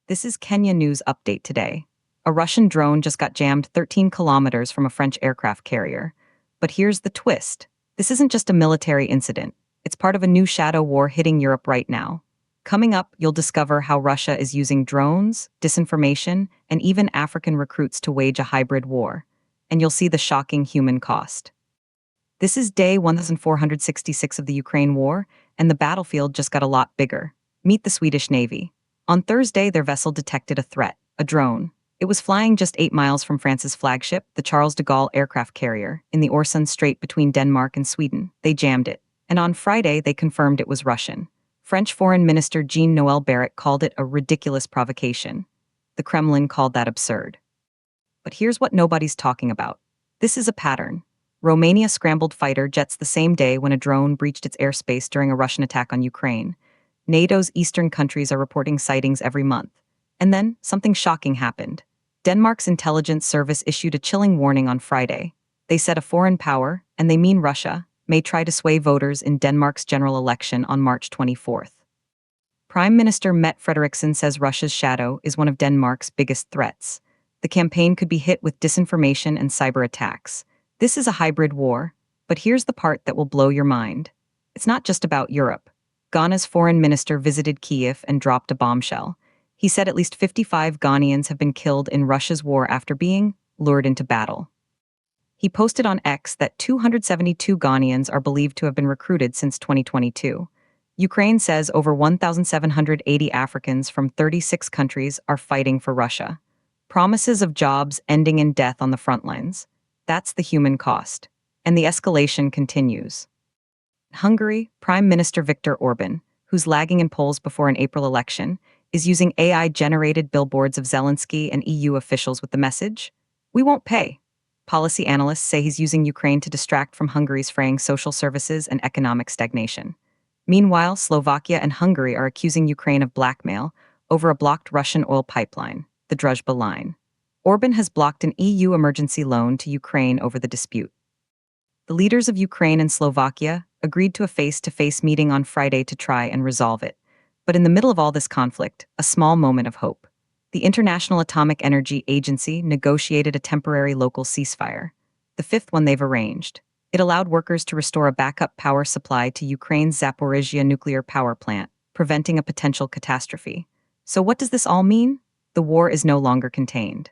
This is Kenya News Update today. A Russian drone just got jammed 13 kilometers from a French aircraft carrier. But here's the twist. This isn't just a military incident. It's part of a new shadow war hitting Europe right now. Coming up, you'll discover how Russia is using drones, disinformation, and even African recruits to wage a hybrid war. And you'll see the shocking human cost. This is day 1466 of the Ukraine war, and the battlefield just got a lot bigger. Meet the Swedish Navy. On Thursday, their vessel detected a threat, a drone. It was flying just 8 miles from France's flagship, the Charles de Gaulle aircraft carrier, in the Øresund Strait between Denmark and Sweden. They jammed it. And on Friday, they confirmed it was Russian. French Foreign Minister Jean-Noël Barrot called it a ridiculous provocation. The Kremlin called that absurd. But here's what nobody's talking about. This is a pattern. Romania scrambled fighter jets the same day when a drone breached its airspace during a Russian attack on Ukraine. NATO's eastern countries are reporting sightings every month. And then, something shocking happened. Denmark's intelligence service issued a chilling warning on Friday. They said a foreign power, and they mean Russia, may try to sway voters in Denmark's general election on March 24th. Prime Minister Mette Frederiksen says Russia's shadow is one of Denmark's biggest threats. The campaign could be hit with disinformation and cyber attacks. This is a hybrid war, but here's the part that will blow your mind. It's not just about Europe. Ghana's foreign minister visited Kyiv and dropped a bombshell. He said at least 55 Ghanaians have been killed in Russia's war after being lured into battle. He posted on X that 272 Ghanaians are believed to have been recruited since 2022. Ukraine says over 1,780 Africans from 36 countries are fighting for Russia. Promises of jobs ending in death on the front lines. That's the human cost. And the escalation continues. Hungary, Prime Minister Viktor Orban, who's lagging in polls before an April election, is using AI-generated billboards of Zelensky and EU officials with the message, "We won't pay." Policy analysts say he's using Ukraine to distract from Hungary's fraying social services and economic stagnation. Meanwhile, Slovakia and Hungary are accusing Ukraine of blackmail over a blocked Russian oil pipeline, the Druzhba line. Orban has blocked an EU emergency loan to Ukraine over the dispute. The leaders of Ukraine and Slovakia agreed to a face-to-face meeting on Friday to try and resolve it. But in the middle of all this conflict, a small moment of hope. The International Atomic Energy Agency negotiated a temporary local ceasefire, the fifth one they've arranged. It allowed workers to restore a backup power supply to Ukraine's Zaporizhzhia nuclear power plant, preventing a potential catastrophe. So what does this all mean? The war is no longer contained.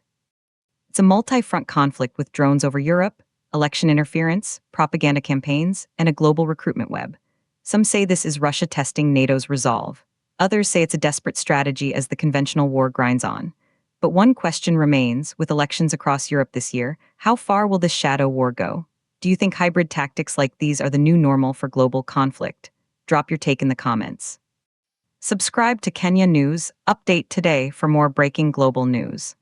It's a multi-front conflict with drones over Europe, election interference, propaganda campaigns, and a global recruitment web. Some say this is Russia testing NATO's resolve. Others say it's a desperate strategy as the conventional war grinds on. But one question remains, with elections across Europe this year, how far will this shadow war go? Do you think hybrid tactics like these are the new normal for global conflict? Drop your take in the comments. Subscribe to Kenya News Update today for more breaking global news.